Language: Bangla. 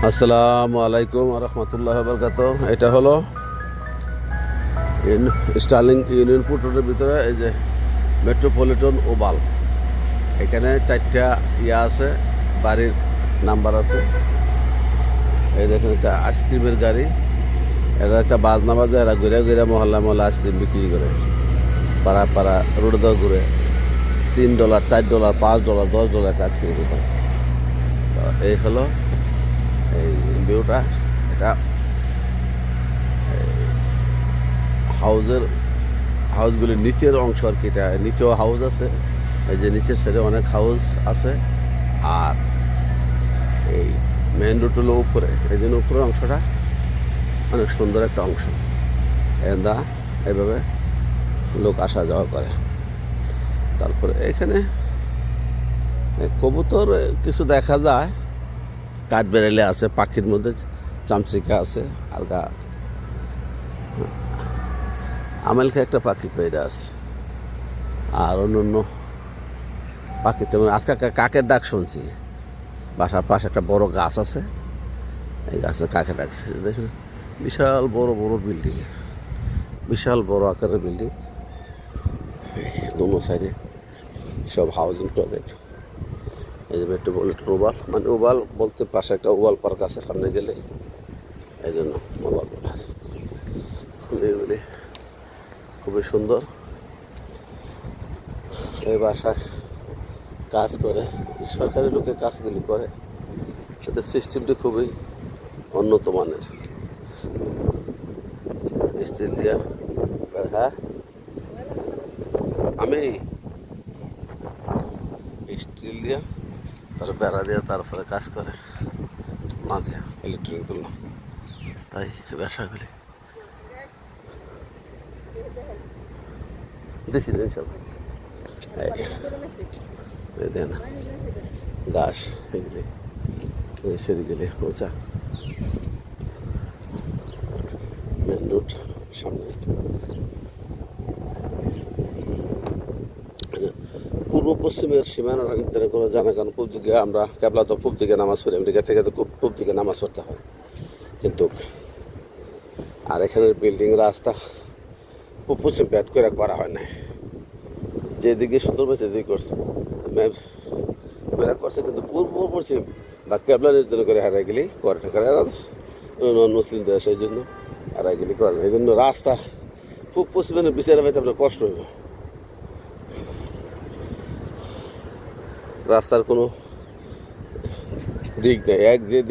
আসসালামু আলাইকুম রহমতুল্লাহ বরকাত। এটা হলো স্টার্লিং ইউনিয়ন পোর্টের ভিতরে এই যে মেট্রোপলিটন ওভাল। এখানে 4টা আছে, বাড়ির নাম্বার আছে। এই দেখেন একটা আইসক্রিমের গাড়ি, এরা একটা বাজনা বাজে, এরা ঘুরে ঘুরে মহল্লা মহল্লা আইসক্রিম বিক্রি করে, পাড়া পাড়া রোড দা ঘুরে। $3, $4, $5, $10 একটা আইসক্রিম দোকান। তো এই হলো এই ভিউটা। এটা হাউসগুলির নিচের অংশ আর কি। এটা নিচেও হাউস আছে, এই যে নিচের সাইডে অনেক হাউস আছে। আর এই মেইন রোড হলো উপরে, এই জন্য উপরের অংশটা অনেক সুন্দর একটা অংশ। এইভাবে লোক আসা যাওয়া করে। তারপরে এখানে কবুতর কিছু দেখা যায়, কাঠবেড়ালি আছে, পাখির মধ্যে চামচিকা আছে, আলগা আমেলকে একটা পাখি কইরা আছে। আর অন্য পাখি তেমন আজকে কাকের ডাক শুনছি। বাসার পাশে একটা বড় গাছ আছে, এই গাছে কাকে ডাকছে। দেখুন বিশাল বড় বড় বিল্ডিং, বিশাল বড় আকারের বিল্ডিং, দোনো সাইডে সব হাউজিং প্রজেক্ট। এই যে মেট্রোপলিটন ওভাল, মানে ওভাল বলতে পাশে একটা ওভাল পার্ক আছে সামনে গেলে, এই জন্য ওভাল এগুলি খুবই সুন্দর। এই বাসায় কাজ করে সরকারি লোকে, কাজগুলি করে, সেটা সিস্টেমটি খুবই উন্নত মানের। স্টিল দিয়া, হ্যাঁ আমি স্টিল দিয়া তারপরে বেড়া দিয়া তারপরে কাজ করে, না দিয়া ইলেকট্রিক তুলনা। তাই ব্যবসাগুলি দেখি সব দেন গাছ এগুলি সেদিকে উঁচা মেন রোড সামনে। পূর্ব পশ্চিমের সীমানা নির্ধারণ করে জানা, কারণ পূব দিকে আমরা কেবলা তো পূব দিকে নামাজ পড়ি, আমেরিকা থেকে তো পূব দিকে নামাজ পড়তে হয়। কিন্তু আর এখানের বিল্ডিং রাস্তা পূব পশ্চিম ভেদ করে করা হয় না, যেদিকে সুন্দর পেয়েছে সেদিকে করছে ম্যাপ বেড়া করছে, কিন্তু পূর্ব পশ্চিম বা কেবলা নির্ধারণ করে হারাইগুলি করে নন মুসলিম দেশ, এই জন্য হারাইগুলি করে। এই জন্য রাস্তা পূব পশ্চিমের বিচারে পাইতে আপনার কষ্ট হইব। রাস্তার কোনো দিক নেই, এক যে দিক